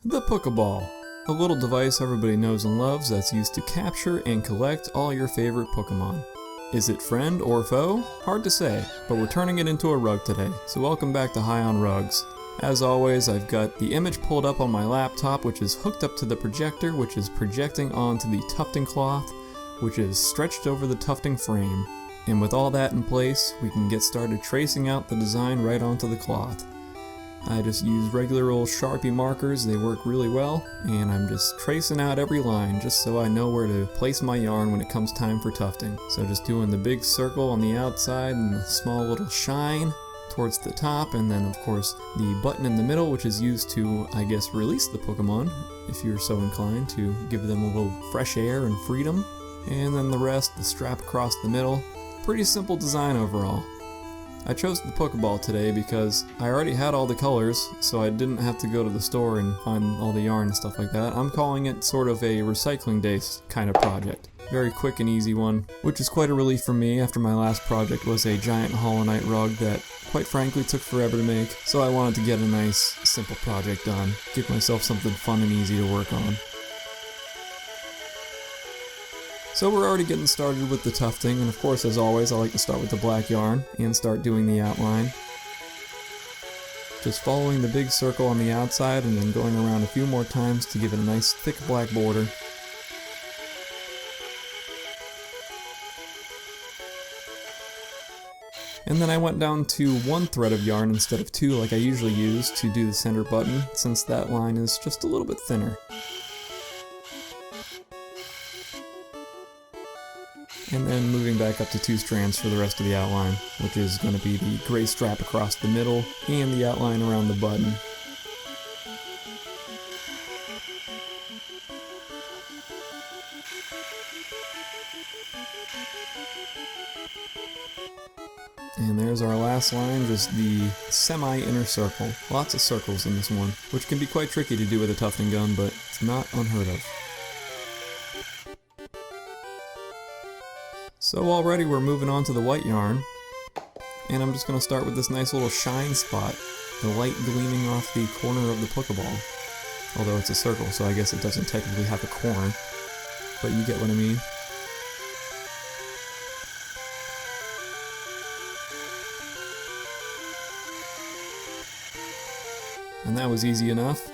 The Poké Ball, a little device everybody knows and loves that's used to capture and collect all your favorite Pokémon. Is it friend or foe? Hard to say, but we're turning it into a rug today, so welcome back to High on Rugs. As always, I've got the image pulled up on my laptop, which is hooked up to the projector, which is projecting onto the tufting cloth, which is stretched over the tufting frame. And with all that in place, we can get started tracing out the design right onto the cloth. I just use regular old Sharpie markers, they work really well, and I'm just tracing out every line just so I know where to place my yarn when it comes time for tufting. So just doing the big circle on the outside and the small little shine towards the top, and then of course the button in the middle, which is used to, I guess, release the Pokemon, if you're so inclined, to give them a little fresh air and freedom. And then the rest, the strap across the middle. Pretty simple design overall. I chose the Poké Ball today because I already had all the colors, so I didn't have to go to the store and find all the yarn and stuff like that. I'm calling it sort of a recycling day kind of project. Very quick and easy one, which is quite a relief for me after my last project was a giant Hollow Knight rug that, quite frankly, took forever to make, so I wanted to get a nice, simple project done, give myself something fun and easy to work on. So we're already getting started with the tufting, and of course, as always, I like to start with the black yarn and start doing the outline. Just following the big circle on the outside and then going around a few more times to give it a nice thick black border. And then I went down to one thread of yarn instead of two like I usually use to do the center button, since that line is just a little bit thinner. And then moving back up to two strands for the rest of the outline, which is going to be the gray strap across the middle and the outline around the button. And there's our last line, just the semi-inner circle. Lots of circles in this one, which can be quite tricky to do with a tufting gun, but it's not unheard of. So already we're moving on to the white yarn, and I'm just going to start with this nice little shine spot, the light gleaming off the corner of the Poké Ball. Although it's a circle, so I guess it doesn't technically have a corner, but you get what I mean. And that was easy enough.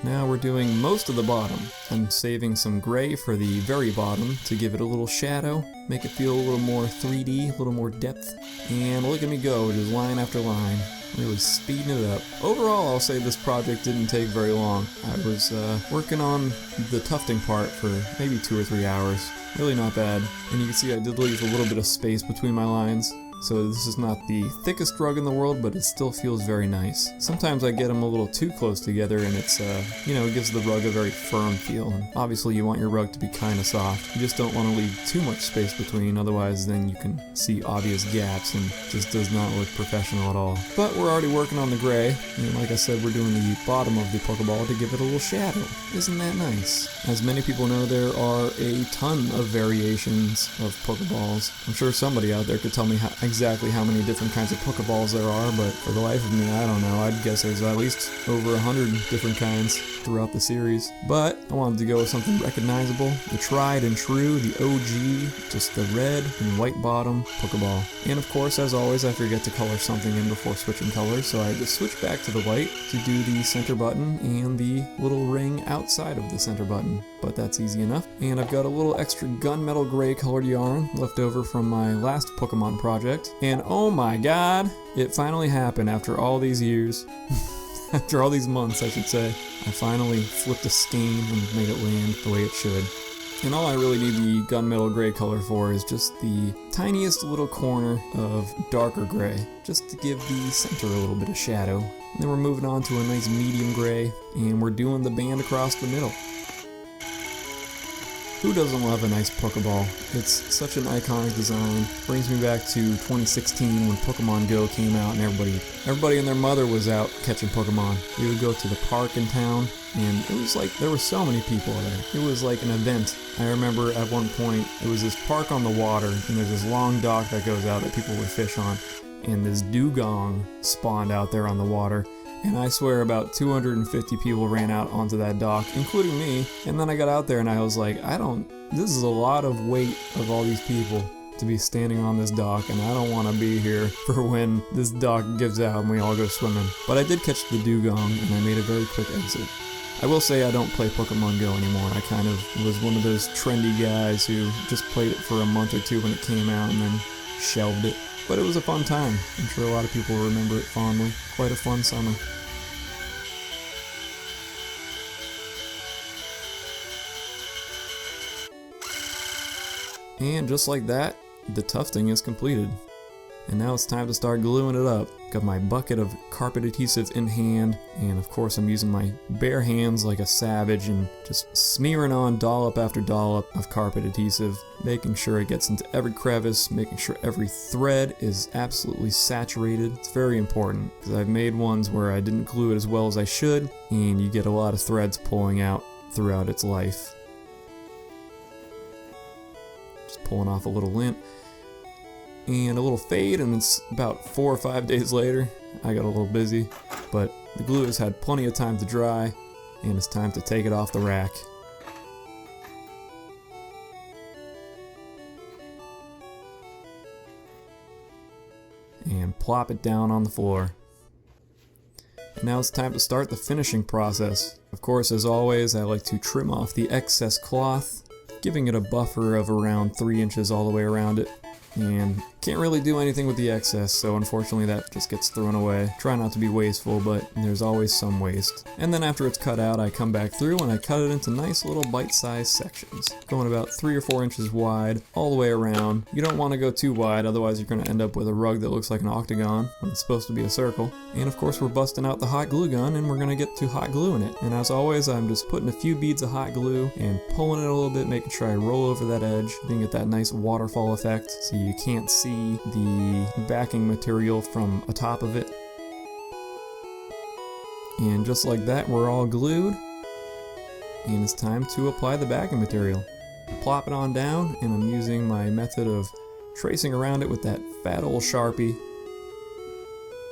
Now we're doing most of the bottom. I'm saving some gray for the very bottom to give it a little shadow, make it feel a little more 3D, a little more depth. And look at me go, just line after line, really speeding it up. Overall, I'll say this project didn't take very long. I was working on the tufting part for maybe 2 or 3 hours. Really not bad. And you can see I did leave a little bit of space between my lines. So this is not the thickest rug in the world, but it still feels very nice. Sometimes I get them a little too close together and it's, it gives the rug a very firm feel. And obviously you want your rug to be kind of soft. You just don't want to leave too much space between, otherwise then you can see obvious gaps and it just does not look professional at all. But we're already working on the gray, and like I said, we're doing the bottom of the Poké Ball to give it a little shadow. Isn't that nice? As many people know, there are a ton of variations of Poké Balls. I'm sure somebody out there could tell me exactly how many different kinds of Poké Balls there are, but for the life of me, I don't know. I'd guess there's at least over 100 different kinds throughout the series. But I wanted to go with something recognizable, the tried and true, the OG, just the red and white bottom Poké Ball. And of course, as always, I forget to color something in before switching colors, so I had to switch back to the white to do the center button and the little ring outside of the center button. But that's easy enough. And I've got a little extra gunmetal gray colored yarn left over from my last Pokemon project. And oh my god, it finally happened after all these years. After all these months, I should say. I finally flipped a skein and made it land the way it should. And all I really need the gunmetal gray color for is just the tiniest little corner of darker gray, just to give the center a little bit of shadow. And then we're moving on to a nice medium gray, and we're doing the band across the middle. Who doesn't love a nice Poké Ball? It's such an iconic design. Brings me back to 2016 when Pokemon Go came out and everybody and their mother was out catching Pokemon. We would go to the park in town and it was like there were so many people there. It was like an event. I remember at one point it was this park on the water and there's this long dock that goes out that people would fish on, and this dugong spawned out there on the water. And I swear about 250 people ran out onto that dock, including me. And then I got out there and I was like, this is a lot of weight of all these people to be standing on this dock, and I don't want to be here for when this dock gives out and we all go swimming. But I did catch the dugong and I made a very quick exit. I will say I don't play Pokemon Go anymore. I kind of was one of those trendy guys who just played it for a month or two when it came out and then shelved it. But it was a fun time. I'm sure a lot of people remember it fondly. Quite a fun summer. And just like that, the tufting is completed. And now it's time to start gluing it up. Got my bucket of carpet adhesive in hand, and of course I'm using my bare hands like a savage and just smearing on dollop after dollop of carpet adhesive, making sure it gets into every crevice, making sure every thread is absolutely saturated. It's very important, because I've made ones where I didn't glue it as well as I should, and you get a lot of threads pulling out throughout its life. Just pulling off a little lint. And a little fade, and it's about 4 or 5 days later. I got a little busy, but the glue has had plenty of time to dry, and it's time to take it off the rack. And plop it down on the floor. And now it's time to start the finishing process. Of course, as always, I like to trim off the excess cloth, giving it a buffer of around 3 inches all the way around it. And can't really do anything with the excess, so unfortunately that just gets thrown away. Try not to be wasteful, but there's always some waste. And then after it's cut out, I come back through and I cut it into nice little bite-sized sections, going about 3 or 4 inches wide all the way around. You don't want to go too wide, otherwise you're going to end up with a rug that looks like an octagon when it's supposed to be a circle. And of course we're busting out the hot glue gun and we're going to get to hot gluing it. And as always, I'm just putting a few beads of hot glue and pulling it a little bit, making sure I roll over that edge. Then get that nice waterfall effect so you can't see the backing material from atop of it. And just like that, we're all glued, and it's time to apply the backing material. Plop it on down, and I'm using my method of tracing around it with that fat old Sharpie,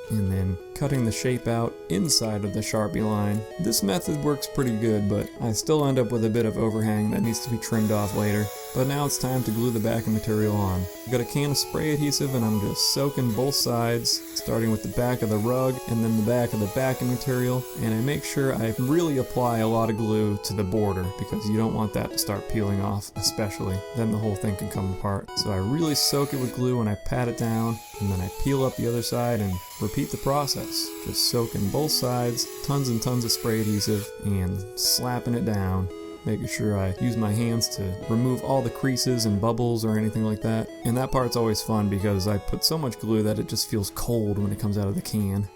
and then cutting the shape out inside of the Sharpie line. This method works pretty good, but I still end up with a bit of overhang that needs to be trimmed off later. But now it's time to glue the backing material on. I've got a can of spray adhesive and I'm just soaking both sides, starting with the back of the rug and then the back of the backing material. And I make sure I really apply a lot of glue to the border because you don't want that to start peeling off, especially. Then the whole thing can come apart. So I really soak it with glue and I pat it down, and then I peel up the other side and repeat the process. Just soaking both sides, tons and tons of spray adhesive, and slapping it down. Making sure I use my hands to remove all the creases and bubbles or anything like that. And that part's always fun because I put so much glue that it just feels cold when it comes out of the can.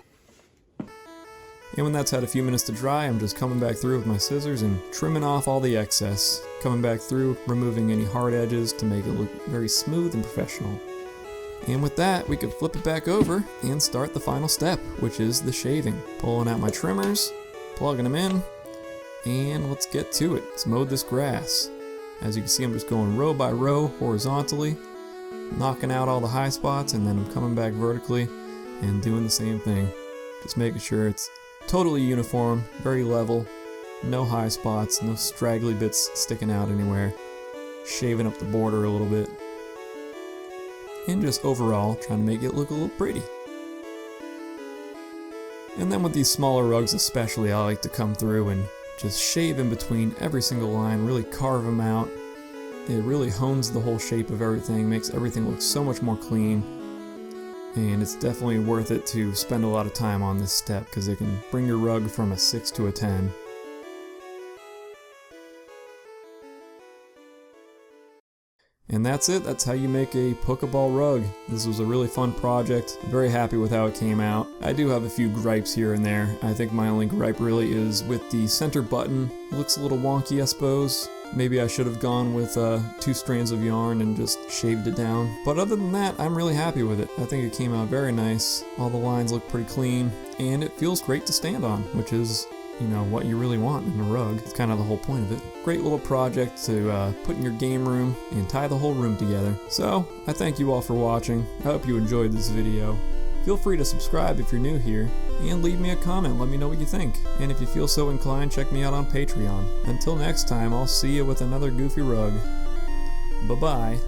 And when that's had a few minutes to dry, I'm just coming back through with my scissors and trimming off all the excess. Coming back through, removing any hard edges to make it look very smooth and professional. And with that, we could flip it back over and start the final step, which is the shaving. Pulling out my trimmers, plugging them in, and let's get to it. Let's mow this grass. As you can see, I'm just going row by row horizontally, knocking out all the high spots, and then I'm coming back vertically and doing the same thing. Just making sure it's totally uniform, very level, no high spots, no straggly bits sticking out anywhere. Shaving up the border a little bit. And just overall trying to make it look a little pretty. And then with these smaller rugs especially, I like to come through and just shave in between every single line, really carve them out. It really hones the whole shape of everything, makes everything look so much more clean. And it's definitely worth it to spend a lot of time on this step because it can bring your rug from a 6 to a 10. And that's it. That's how you make a Poké Ball rug. This was a really fun project. I'm very happy with how it came out. I do have a few gripes here and there. I think my only gripe really is with the center button. It looks a little wonky, I suppose. Maybe I should have gone with 2 strands of yarn and just shaved it down. But other than that, I'm really happy with it. I think it came out very nice. All the lines look pretty clean, and it feels great to stand on, which is, you know, what you really want in a rug. It's kind of the whole point of it. Great little project to put in your game room and tie the whole room together. So, I thank you all for watching. I hope you enjoyed this video. If Feel free to subscribe if you're new here, and leave me a comment, let me know what you think. And if you feel so inclined, check me out on Patreon. Until next time, I'll see you with another goofy rug. Bye-bye.